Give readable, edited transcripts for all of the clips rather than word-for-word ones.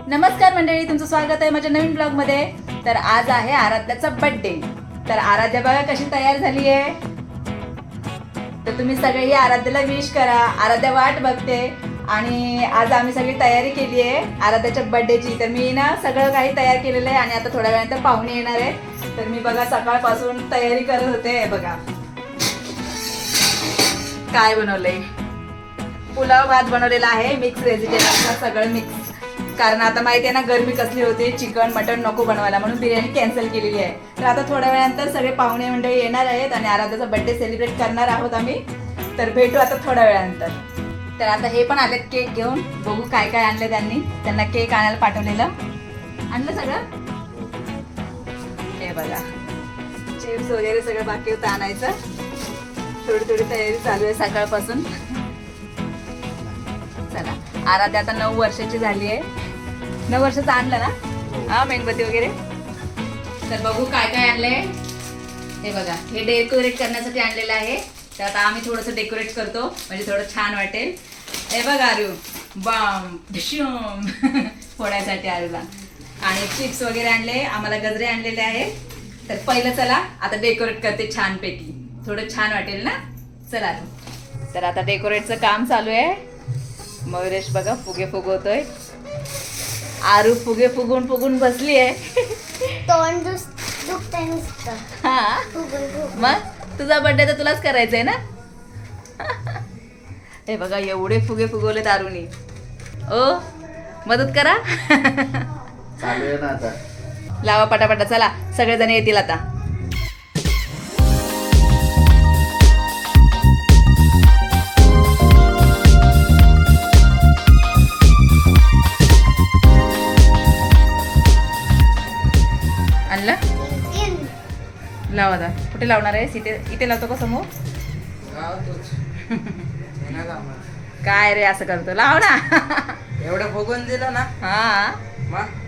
नमस्कार मंडळी, तुमचं स्वागत आहे माझ्या नवीन ब्लॉग मध्ये। तर आज आहे आराध्याचा बर्थडे। तर आराध्या बघा कशी तयार झाली आहे। तर तुम्ही सगळेही आराध्याला विश करा, आराध्या वाट बघते। आणि आज आम्ही सगळी तयारी केली आहे आराध्याच्या बर्थडेची। तर मी ना सगळं काही तयार केलेलं आहे आणि आता थोड्या वेळानंतर पाहुणे येणार आहे। तर मी बघा सकाळपासून तयारी करत होते। बघा काय बनवलंय, पुलाव भात बनवलेला आहे, मिक्स व्हेजिटेबल सगळं मिक्स। कारण आता माहिती आहे ना गरमी कसली होती, चिकन मटन नको बनवायला, म्हणून बिर्याणी कॅन्सल केलेली आहे। तर आता थोड्या वेळानंतर सगळे पाहुणे मंडळी येणार आहेत आणि आराध्याचा बर्थडे सेलिब्रेट करणार आहोत आम्ही। तर भेटू आता थोड्या वेळानंतर। तर आता हे पण आलेत केक घेऊन, बघू काय काय आणले त्यांनी। त्यांना केक आणायला पाठवलेलं, आणलं सगळं। हे बघा चिप्स वगैरे सगळं बाकी होतं आणायचं। थोडी थोडी तयारी चालू आहे सकाळपासून। चला, आराध्या आता 9 वर्षाची झाली आहे। 9 वर्षाचं आणलं ना हा मेणबत्ती वगैरे। तर बघू काय काय आणलंय। हे बघा, हे डेकोरेट करण्यासाठी आणलेलं आहे। तर आता आम्ही थोडंसं डेकोरेट करतो म्हणजे थोडं छान वाटेल। हे बघा आरू बम ढिशूम फोडायसाठी आरूला। आणि चिप्स वगैरे आणले, आम्हाला गजरे आणलेले आहेत। तर पहिलं चला आता डेकोरेट करते छानपैकी, थोडं छान वाटेल ना। चला तर आता डेकोरेटचं काम चालू आहे। मयुरेश बघा फुगे फुगवतोय, आरू फुगे फुगून फुगून बसली आहे। तोंड दुखतंय नुसतं। हा मग तुझा बर्थडे तर तुलाच करायचंय ना। हे बघा एवढे फुगे फुगवलेत आरूनी। ओ मदत करा। चालू आहे ना आता, लावा पटापटा, चला सगळेजण येतील आता। आणलं लाव आता। कुठे लावणार आहेस? इथे इथे लावतो का समोर? काय रे असं करतो, लाव ना। एवढं फुगून दिलं ना। हा मग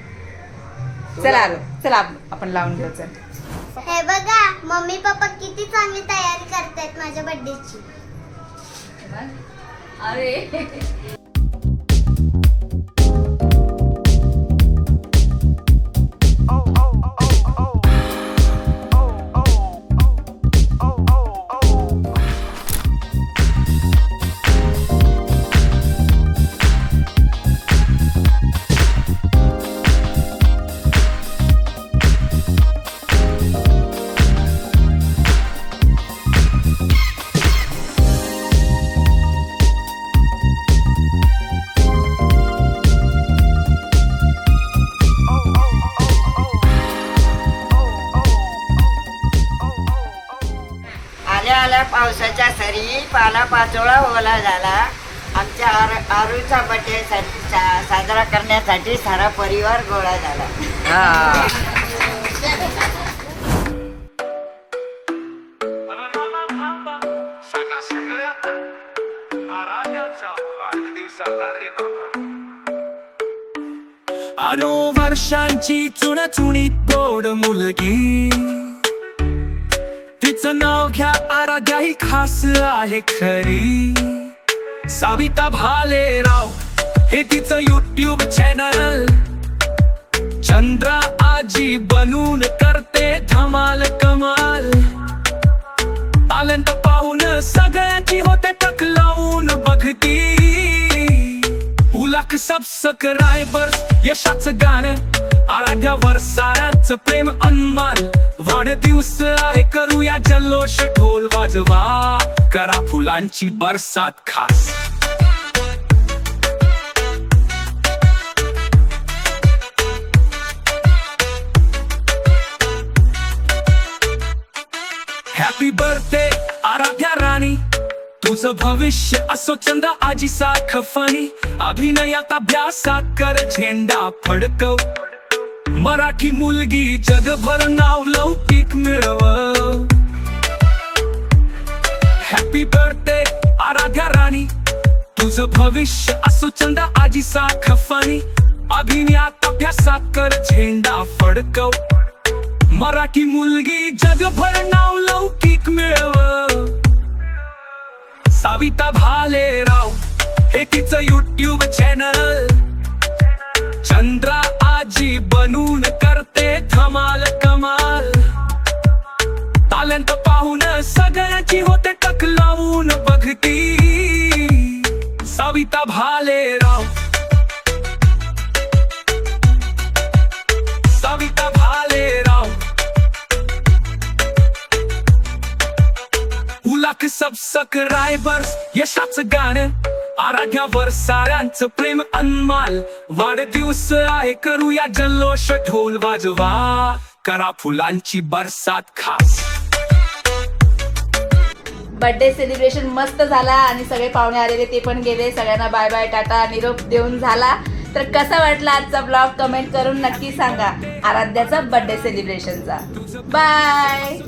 चला आलो, चला आपण लावून घेऊ। चल हे बघा मम्मी पप्पा किती चांगली तयारी करतायत माझ्या बर्थडेची। अरे आल्या पावसाच्या सरी पाला पाचोळा ओला झाला। आमच्या आरूचा बर्थडे साजरा करण्यासाठी सारा परिवार गोळा झाला। आरो वर्षांची चुणचुणीत गोड मुलगी, तिचं नाव घ्या आराध्या, ही खास आहे खरी। साविता भालेराव हे तिचं YouTube चॅनल, चंद्रा आजी बनून करते धमाल कमाल। आनंद पाहून सगळ्यांची होते टक लावून बघती। लाख सबस्क्रायबर यशाचं गाणं, आराध्यावर साऱ्यांचं प्रेम अनमान। वाढदिवस आहे करूया जल्लोष, ढोल वाजवा करा फुलांची बरसात खास। हॅपी बर्थडे आराध्या राणी, तुझं भविष्य असो चंदा आजी सारखं फणी। अभिनयात अभ्यासात कर झेंडा फडकव, मराठी मुलगी जगभर नाव लौकिक मिळव। हॅपी बर्थडे आराध्या राणी, तुझं भविष्य असो चंदा आजी सारखं फणी। अभिनयात अभ्यासात कर झेंडा फडकव, मराठी मुलगी जगभर नाव लौकिक मिळव। साविता भालेराव हे तिचं YouTube चॅनल, चंद्रा आजी बनून करते धमाल कमाल. टॅलेंट पाहून सगळ्यांची होते टक लावून बघती. सविता भालेराव, सविता भालेराव. लाख सबस्क्रायबर्स, यशाचं गाणं आराध्यावर साऱ्यांचं प्रेम अनमाल. वाढदिवस आहे करूया जल्लोष, ढोल वाजवा करा फुलांची बरसात खास. बर्थडे सेलिब्रेशन मस्त झाला आणि सगळे पाहुणे आलेले ते पण गेले. सगळ्यांना बाय बाय टाटा निरोप देऊन झाला. तर कसा वाटला आजचा ब्लॉग कमेंट करून नक्की सांगा आराध्याचा बर्थडे सेलिब्रेशनचा. बाय.